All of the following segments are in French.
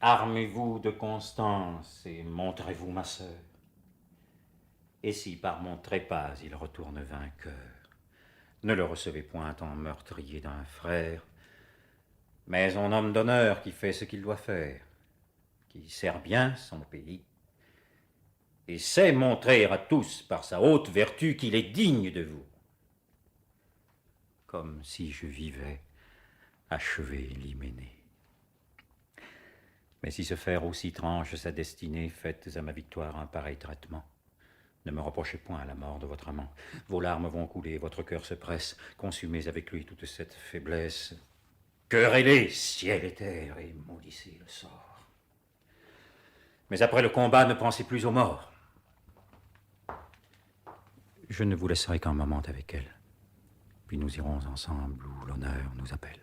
Armez-vous de constance et montrez-vous ma sœur. Et si par mon trépas il retourne vainqueur, ne le recevez point en meurtrier d'un frère, mais en homme d'honneur qui fait ce qu'il doit faire, qui sert bien son pays, et sait montrer à tous par sa haute vertu qu'il est digne de vous. Comme si je vivais, achevé l'hyménée. Mais si ce fer aussi tranche sa destinée, faites à ma victoire un pareil traitement. Ne me reprochez point la mort de votre amant. Vos larmes vont couler, votre cœur se presse. Consumez avec lui toute cette faiblesse. Querellez ciel et terre et maudissez le sort. Mais après le combat, ne pensez plus aux morts. Je ne vous laisserai qu'un moment avec elle. Puis nous irons ensemble où l'honneur nous appelle.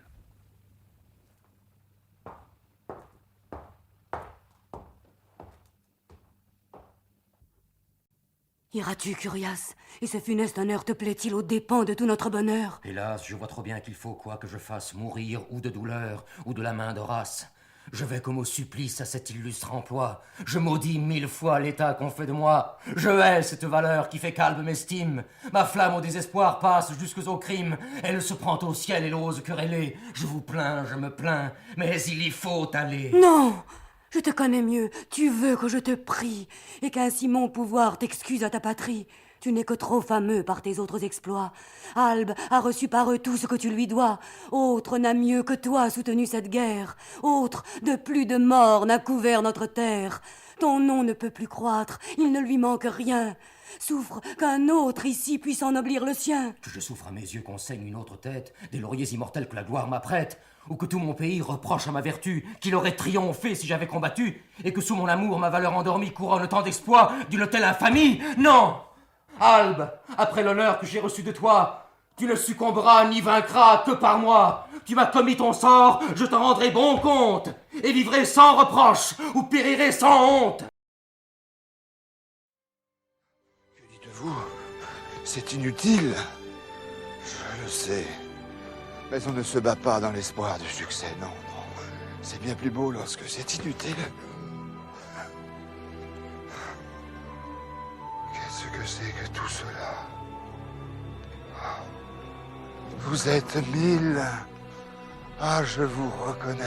Iras-tu, Curias? Et ce funeste honneur te plaît-il aux dépens de tout notre bonheur? Hélas, je vois trop bien qu'il faut, quoi que je fasse, mourir ou de douleur, ou de la main d'Horace. Je vais comme au supplice à cet illustre emploi. Je maudis 1000 fois l'état qu'on fait de moi. Je hais cette valeur qui fait calme m'estime. Ma flamme au désespoir passe jusqu'aux crimes. Elle se prend au ciel et l'ose quereller. Je vous plains, je me plains, mais il y faut aller. Non! Je te connais mieux, tu veux que je te prie, et qu'ainsi mon pouvoir t'excuse à ta patrie. Tu n'es que trop fameux par tes autres exploits. Albe a reçu par eux tout ce que tu lui dois. Autre n'a mieux que toi soutenu cette guerre. Autre, de plus de morts, n'a couvert notre terre. Ton nom ne peut plus croître, il ne lui manque rien. Souffre qu'un autre ici puisse ennoblir le sien. Que je souffre à mes yeux qu'on saigne une autre tête, des lauriers immortels que la gloire m'apprête, ou que tout mon pays reproche à ma vertu qu'il aurait triomphé si j'avais combattu, et que sous mon amour ma valeur endormie couronne tant d'exploits d'une telle infamie. Non! Albe, après l'honneur que j'ai reçu de toi, tu ne succomberas ni vaincras que par moi. Tu m'as commis ton sort, je t'en rendrai bon compte, et vivrai sans reproche, ou périrai sans honte. Que dites-vous? C'est inutile. Je le sais. Mais on ne se bat pas dans l'espoir du succès, non, non. C'est bien plus beau lorsque c'est inutile. Qu'est-ce que c'est que tout cela? Vous êtes 1000. Ah, je vous reconnais.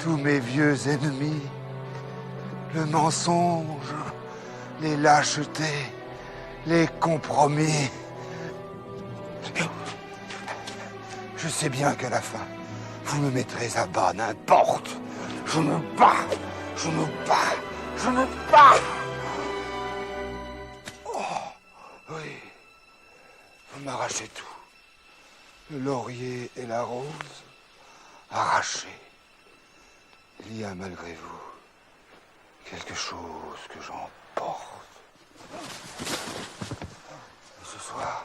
Tous mes vieux ennemis. Le mensonge, les lâchetés, les compromis. Je sais bien qu'à la fin, vous me mettrez à bas, n'importe. Je me bats, je me bats, je me bats. Oh, oui, vous m'arrachez tout. Le laurier et la rose, arrachés. Il y a malgré vous quelque chose que j'emporte. Et ce soir,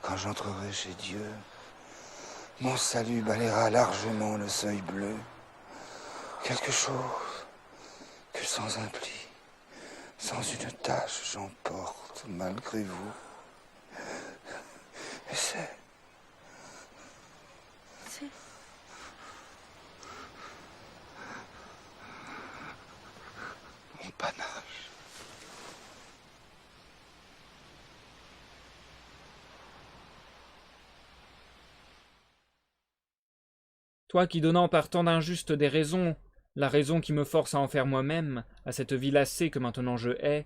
quand j'entrerai chez Dieu, mon salut balayera largement le seuil bleu. Quelque chose que sans un pli, sans une tache, j'emporte malgré vous. Et c'est mon panache. Toi qui donnant par tant d'injustes des raisons, la raison qui me force à en faire moi-même, à cette vie lassée que maintenant je hais,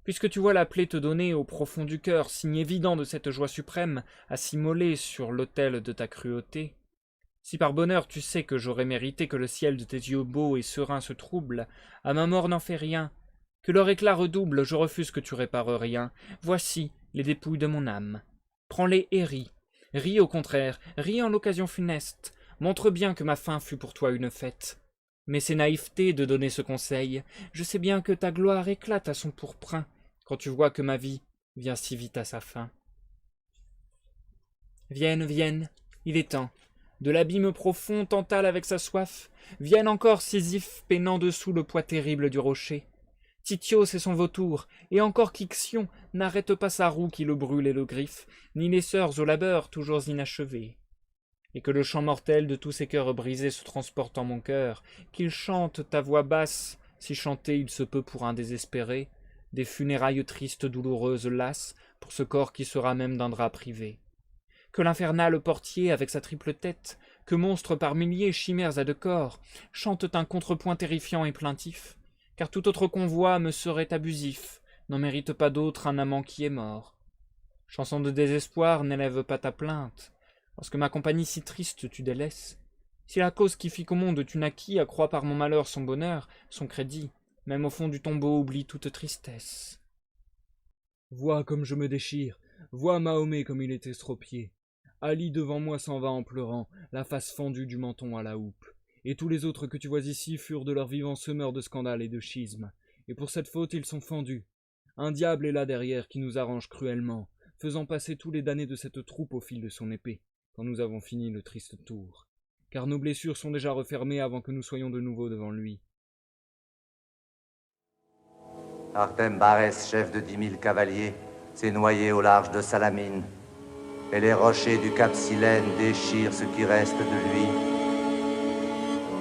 puisque tu vois la plaie te donner au profond du cœur, signe évident de cette joie suprême, à s'immoler sur l'autel de ta cruauté, si par bonheur tu sais que j'aurais mérité que le ciel de tes yeux beaux et sereins se trouble, à ma mort n'en fais rien, que leur éclat redouble, je refuse que tu répares rien, voici les dépouilles de mon âme. Prends-les et ris. Ris au contraire, ris en l'occasion funeste, montre bien que ma fin fut pour toi une fête. Mais c'est naïveté de donner ce conseil, je sais bien que ta gloire éclate à son pourprin, quand tu vois que ma vie vient si vite à sa fin. Vienne, vienne, il est temps. De l'abîme profond Tantale avec sa soif, vienne encore Sisyphe peinant dessous le poids terrible du rocher. Tityos et son vautour, et encore qu'Ixion n'arrête pas sa roue qui le brûle et le griffe, ni les sœurs au labeur toujours inachevées. et que le chant mortel de tous ces cœurs brisés se transporte en mon cœur, qu'il chante ta voix basse, si chanter il se peut pour un désespéré, des funérailles tristes, douloureuses, lasses, pour ce corps qui sera même d'un drap privé. Que l'infernal portier, avec sa triple tête, que monstres par milliers, chimères à deux corps, chantent un contrepoint terrifiant et plaintif, car tout autre convoi me serait abusif, n'en mérite pas d'autre un amant qui est mort. Chanson de désespoir, n'élève pas ta plainte, lorsque ma compagnie si triste tu délaisses. Si la cause qui fit qu'au monde tu naquis accroît par mon malheur son bonheur, son crédit, même au fond du tombeau oublie toute tristesse. Vois comme je me déchire, vois Mahomet comme il est estropié. Ali devant moi s'en va en pleurant, la face fendue du menton à la houppe. Et tous les autres que tu vois ici furent de leur vivant semeurs de scandales et de schismes. Et pour cette faute ils sont fendus. Un diable est là derrière qui nous arrange cruellement, faisant passer tous les damnés de cette troupe au fil de son épée, quand nous avons fini le triste tour. Car nos blessures sont déjà refermées avant que nous soyons de nouveau devant lui. Artem Barès, chef de 10 000 cavaliers, s'est noyé au large de Salamine. Et les rochers du cap Silène déchirent ce qui reste de lui.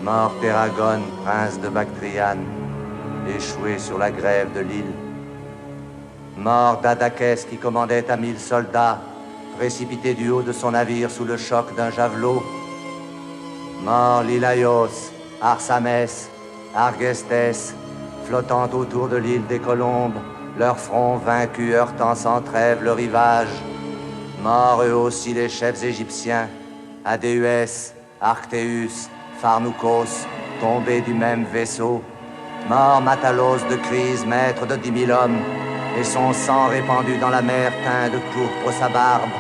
Mort Terragone, prince de Bactriane, échoué sur la grève de l'île. Mort Dadakès qui commandait à 1000 soldats, précipité du haut de son navire sous le choc d'un javelot. Mort Lilaios, Arsamès, Argestes, flottant autour de l'île des Colombes, leurs fronts vaincus heurtant sans trêve le rivage. Morts eux aussi les chefs égyptiens, Adéuès, Arctéus, Pharnoukos, tombés du même vaisseau. Mort Matalos de Crise, maître de 10 000 hommes, et son sang répandu dans la mer teint de pourpre sa barbe.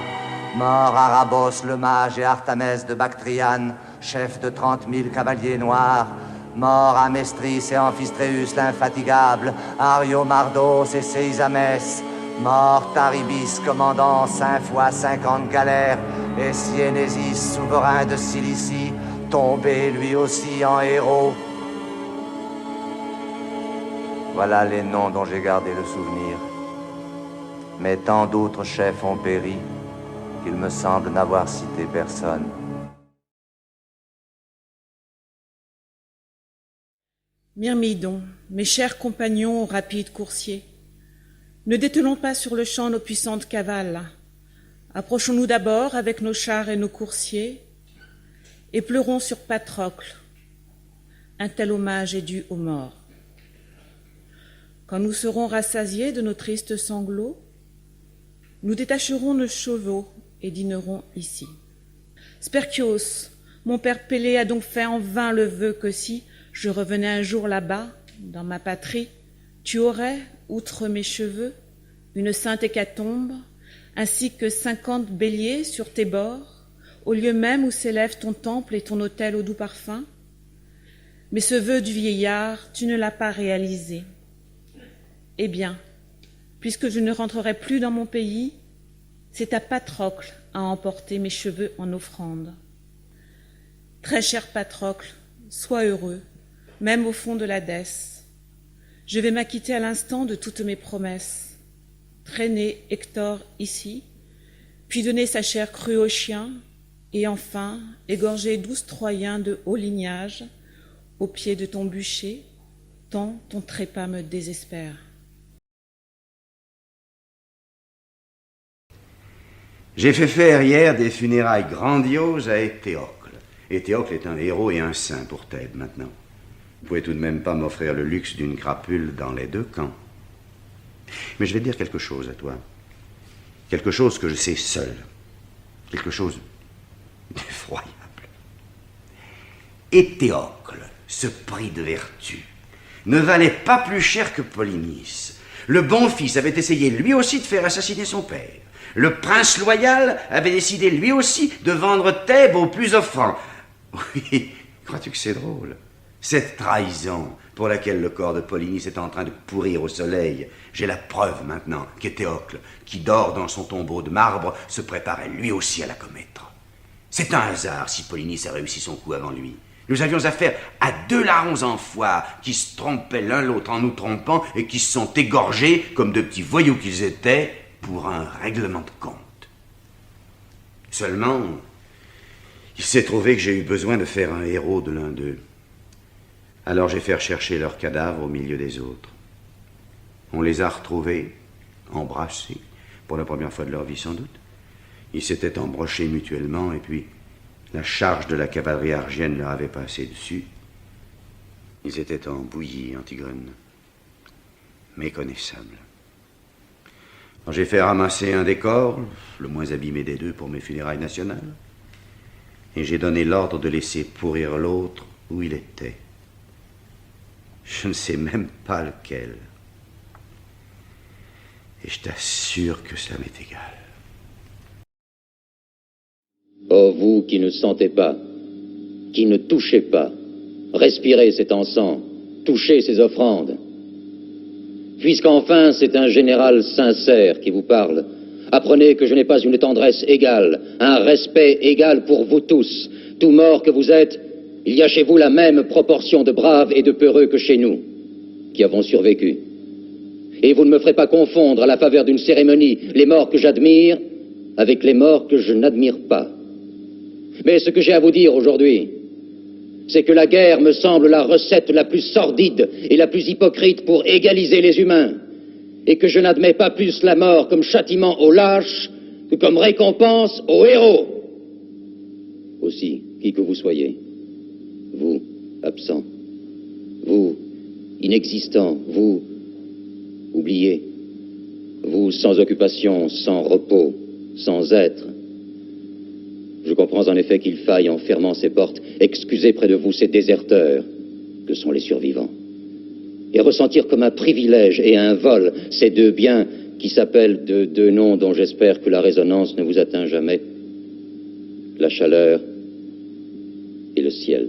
Mort Arabos le mage et Artamès de Bactriane, chef de 30 000 cavaliers noirs. Mort Amestris et Amphistréus l'infatigable, Ariomardos et Seisamès. Mort Taribis, commandant 5 fois 50 galères, et Siénésis, souverain de Cilicie, tombé lui aussi en héros. Voilà les noms dont j'ai gardé le souvenir. Mais tant d'autres chefs ont péri qu'il me semble n'avoir cité personne. Myrmidon, mes chers compagnons rapides coursiers, ne détenons pas sur le champ nos puissantes cavales. Approchons-nous d'abord avec nos chars et nos coursiers, et pleurons sur Patrocle. Un tel hommage est dû aux morts. Quand nous serons rassasiés de nos tristes sanglots, nous détacherons nos chevaux et dînerons ici. Sperchios, mon père Pélée a donc fait en vain le vœu que si je revenais un jour là-bas, dans ma patrie, tu aurais, outre mes cheveux, une sainte hécatombe, ainsi que 50 béliers sur tes bords, au lieu même où s'élève ton temple et ton autel au doux parfum. Mais ce vœu du vieillard, tu ne l'as pas réalisé. Eh bien, puisque je ne rentrerai plus dans mon pays, c'est à Patrocle à emporter mes cheveux en offrande. Très cher Patrocle, sois heureux, même au fond de l'Hadès. Je vais m'acquitter à l'instant de toutes mes promesses. Traîner Hector ici, puis donner sa chair crue aux chiens, et enfin égorger 12 Troyens de haut lignage au pied de ton bûcher, tant ton trépas me désespère. J'ai fait faire hier des funérailles grandioses à Éthéocle. Éthéocle est un héros et un saint pour Thèbes maintenant. Vous pouvez tout de même pas m'offrir le luxe d'une crapule dans les deux camps. Mais je vais te dire quelque chose à toi. Quelque chose que je sais seul. Quelque chose d'effroyable. Éthéocle, ce prix de vertu, ne valait pas plus cher que Polynice. Le bon fils avait essayé lui aussi de faire assassiner son père. Le prince loyal avait décidé lui aussi de vendre Thèbes aux plus offrants. Oui, crois-tu que c'est drôle? Cette trahison pour laquelle le corps de Polynice est en train de pourrir au soleil, j'ai la preuve maintenant qu'Éthéocle, qui dort dans son tombeau de marbre, se préparait lui aussi à la commettre. C'est un hasard si Polynice a réussi son coup avant lui. Nous avions affaire à 2 larrons en foire qui se trompaient l'un l'autre en nous trompant et qui se sont égorgés, comme de petits voyous qu'ils étaient, pour un règlement de compte. Seulement, Il s'est trouvé que j'ai eu besoin de faire un héros de l'un d'eux. Alors j'ai fait rechercher leurs cadavres au milieu des autres. On les a retrouvés, embrassés, pour la première fois de leur vie sans doute. Ils s'étaient embrochés mutuellement et puis la charge de la cavalerie argienne leur avait passé dessus. Ils étaient en bouillie, Antigone. Méconnaissables. Alors, j'ai fait ramasser un des corps, le moins abîmé des deux pour mes funérailles nationales, et j'ai donné l'ordre de laisser pourrir l'autre où il était. Je ne sais même pas lequel. Et je t'assure que ça m'est égal. Oh, vous qui ne sentez pas, qui ne touchez pas, respirez cet encens, touchez ces offrandes. Puisqu'enfin c'est un général sincère qui vous parle, apprenez que je n'ai pas une tendresse égale, un respect égal pour vous tous. Tout mort que vous êtes, il y a chez vous la même proportion de braves et de peureux que chez nous, qui avons survécu. Et vous ne me ferez pas confondre à la faveur d'une cérémonie les morts que j'admire avec les morts que je n'admire pas. Mais ce que j'ai à vous dire aujourd'hui, c'est que la guerre me semble la recette la plus sordide et la plus hypocrite pour égaliser les humains, et que je n'admets pas plus la mort comme châtiment aux lâches que comme récompense aux héros. Aussi, qui que vous soyez, vous, absent, vous, inexistant, vous, oublié, vous, sans occupation, sans repos, sans être, je comprends en effet qu'il faille, en fermant ses portes, excuser près de vous ces déserteurs que sont les survivants, et ressentir comme un privilège et un vol ces deux biens qui s'appellent de deux noms dont j'espère que la résonance ne vous atteint jamais, la chaleur et le ciel.